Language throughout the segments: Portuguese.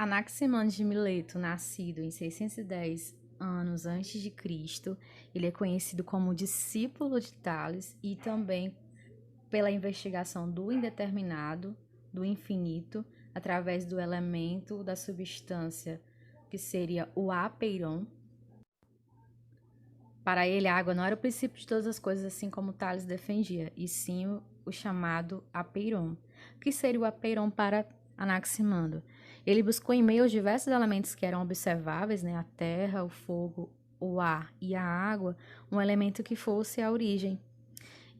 Anaximanes de Mileto, nascido em 610 anos antes de Cristo, ele é conhecido como discípulo de Tales e também pela investigação do indeterminado, do infinito, através do elemento da substância, que seria o apeiron. Para ele, a água não era o princípio de todas as coisas, assim como Tales defendia, e sim o chamado apeiron. O que seria o apeiron para Anaximandro? Ele buscou em meio aos diversos elementos que eram observáveis, né, a terra, o fogo, o ar e a água, um elemento que fosse a origem.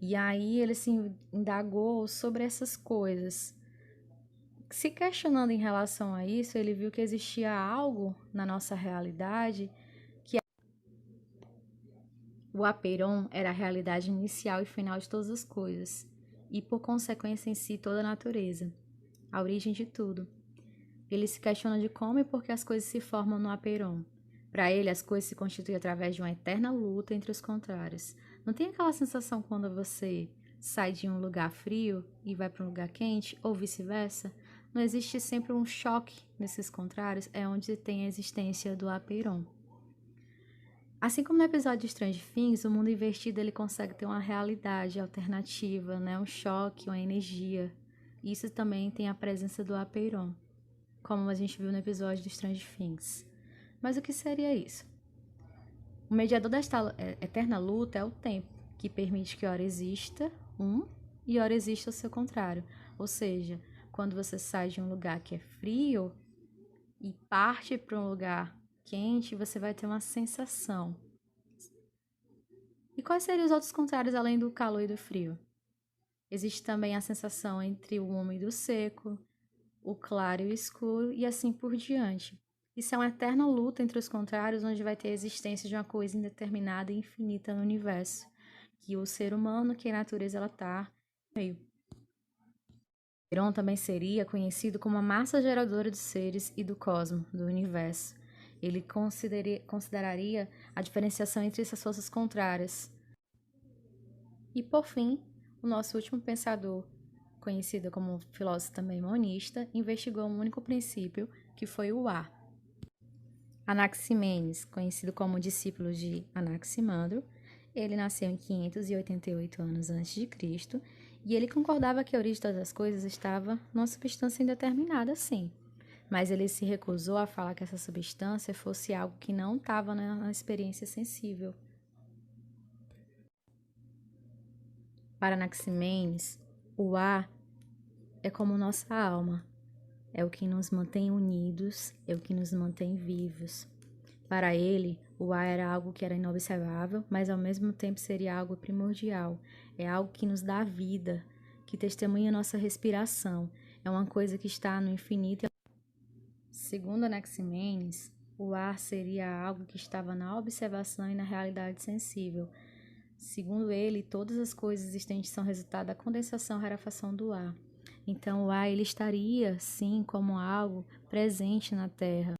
E aí ele se indagou sobre essas coisas. Se questionando em relação a isso, ele viu que existia algo na nossa realidade. O apeiron era a realidade inicial e final de todas as coisas, e por consequência em si toda a natureza, a origem de tudo. Ele se questiona de como e por que as coisas se formam no apeiron. Para ele, as coisas se constituem através de uma eterna luta entre os contrários. Não tem aquela sensação quando você sai de um lugar frio e vai para um lugar quente, ou vice-versa? Não existe sempre um choque nesses contrários, é onde tem a existência do apeiron. Assim como no episódio de Stranger Things, o mundo invertido ele consegue ter uma realidade alternativa, né? Um choque, uma energia. Isso também tem a presença do apeiron, como a gente viu no episódio de Stranger Things. Mas o que seria isso? O mediador desta eterna luta é o tempo, que permite que ora exista um e ora exista o seu contrário. Ou seja, quando você sai de um lugar que é frio e parte para um lugar quente, você vai ter uma sensação. E quais seriam os outros contrários além do calor e do frio? Existe também a sensação entre o úmido e o seco, o claro e o escuro e assim por diante. Isso é uma eterna luta entre os contrários, onde vai ter a existência de uma coisa indeterminada e infinita no universo, que o ser humano, que a natureza ela está no meio. Heron também seria conhecido como a massa geradora dos seres e do cosmos, do universo. Ele consideraria a diferenciação entre essas forças contrárias. E por fim, o nosso último pensador, conhecido como filósofo também monista, investigou um único princípio, que foi o ar. Anaximenes, conhecido como discípulo de Anaximandro, ele nasceu em 588 anos antes de Cristo, e ele concordava que a origem de todas as coisas estava numa substância indeterminada, sim. Mas ele se recusou a falar que essa substância fosse algo que não estava na experiência sensível. Para Anaximenes, o ar é como nossa alma, é o que nos mantém unidos, é o que nos mantém vivos. Para ele, o ar era algo que era inobservável, mas ao mesmo tempo seria algo primordial. É algo que nos dá vida, que testemunha nossa respiração. É uma coisa que está no infinito. Segundo Anaximenes, o ar seria algo que estava na observação e na realidade sensível. Segundo ele, todas as coisas existentes são resultado da condensação e rarefação do ar. Então, o ar ele estaria, sim, como algo presente na Terra.